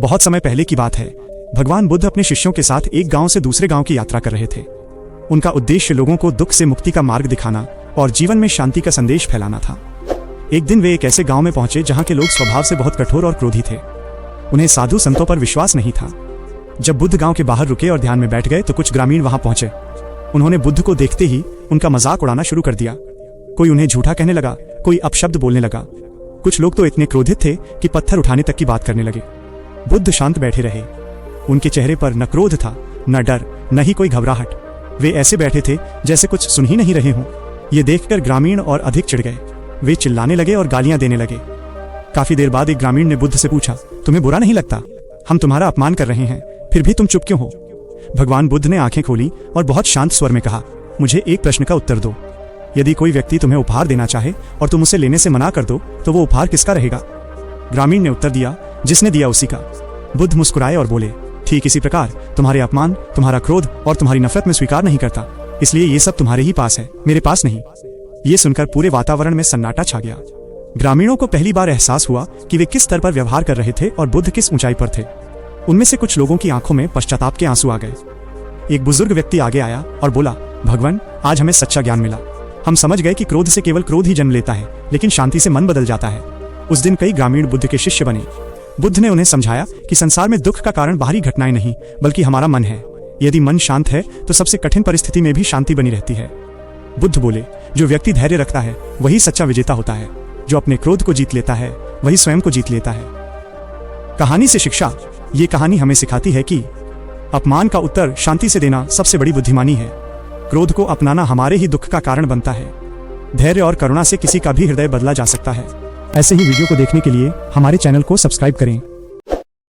बहुत समय पहले की बात है। भगवान बुद्ध अपने शिष्यों के साथ एक गांव से दूसरे गांव की यात्रा कर रहे थे। उनका उद्देश्य लोगों को दुख से मुक्ति का मार्ग दिखाना और जीवन में शांति का संदेश फैलाना था। एक दिन वे एक ऐसे गांव में पहुंचे जहां के लोग स्वभाव से बहुत कठोर और क्रोधी थे। उन्हें साधु संतों पर विश्वास नहीं था। जब बुद्ध गांव के बाहर रुके और ध्यान में बैठ गए तो कुछ ग्रामीण वहां पहुंचे। उन्होंने बुद्ध को देखते ही उनका मजाक उड़ाना शुरू कर दिया। कोई उन्हें झूठा कहने लगा, कोई अपशब्द बोलने लगा। कुछ लोग तो इतने क्रोधित थे कि पत्थर उठाने तक की बात करने लगे। बुद्ध शांत बैठे रहे। उनके चेहरे पर न क्रोध था, न डर, न ही कोई घबराहट। वे ऐसे बैठे थे जैसे कुछ सुन ही नहीं रहे हों। ये देखकर ग्रामीण और अधिक चिढ़ गए। वे चिल्लाने लगे और गालियां देने लगे। काफी देर बाद एक ग्रामीण ने बुद्ध से पूछा, तुम्हें बुरा नहीं लगता? हम तुम्हारा अपमान कर रहे हैं, फिर भी तुम चुप क्यों हो? भगवान बुद्ध ने आंखें खोली और बहुत शांत स्वर में कहा, मुझे एक प्रश्न का उत्तर दो। यदि कोई व्यक्ति तुम्हें उपहार देना चाहे और तुम उसे लेने से मना कर दो तो वो उपहार किसका रहेगा? ग्रामीण ने उत्तर दिया, जिसने दिया उसी का। बुद्ध मुस्कुराए और बोले, ठीक इसी प्रकार तुम्हारे अपमान, तुम्हारा क्रोध और तुम्हारी नफरत में स्वीकार नहीं करता, इसलिए ये सब तुम्हारे ही पास है, मेरे पास नहीं। ये सुनकर पूरे वातावरण में सन्नाटा छा गया। ग्रामीणों को पहली बार एहसास हुआ कि वे किस स्तर पर व्यवहार कर रहे थे और बुद्ध किस ऊंचाई पर थे। उनमें से कुछ लोगों की आंखों में पश्चाताप के आंसू आ गए। एक बुजुर्ग व्यक्ति आगे आया और बोला, भगवान, आज हमें सच्चा ज्ञान मिला। हम समझ गए कि क्रोध से केवल क्रोध ही जन्म लेता है, लेकिन शांति से मन बदल जाता है। उस दिन कई ग्रामीण बुद्ध के शिष्य बने। बुद्ध ने उन्हें समझाया कि संसार में दुख का कारण बाहरी घटनाएं नहीं, बल्कि हमारा मन है। यदि मन शांत है तो सबसे कठिन परिस्थिति में भी शांति बनी रहती है। बुद्ध बोले, जो व्यक्ति धैर्य रखता है वही सच्चा विजेता होता है। जो अपने क्रोध को जीत लेता है वही स्वयं को जीत लेता है। कहानी से शिक्षा। ये कहानी हमें सिखाती है कि अपमान का उत्तर शांति से देना सबसे बड़ी बुद्धिमानी है। क्रोध को अपनाना हमारे ही दुख का कारण बनता है। धैर्य और करुणा से किसी का भी हृदय बदला जा सकता है। ऐसे ही वीडियो को देखने के लिए हमारे चैनल को सब्सक्राइब करें।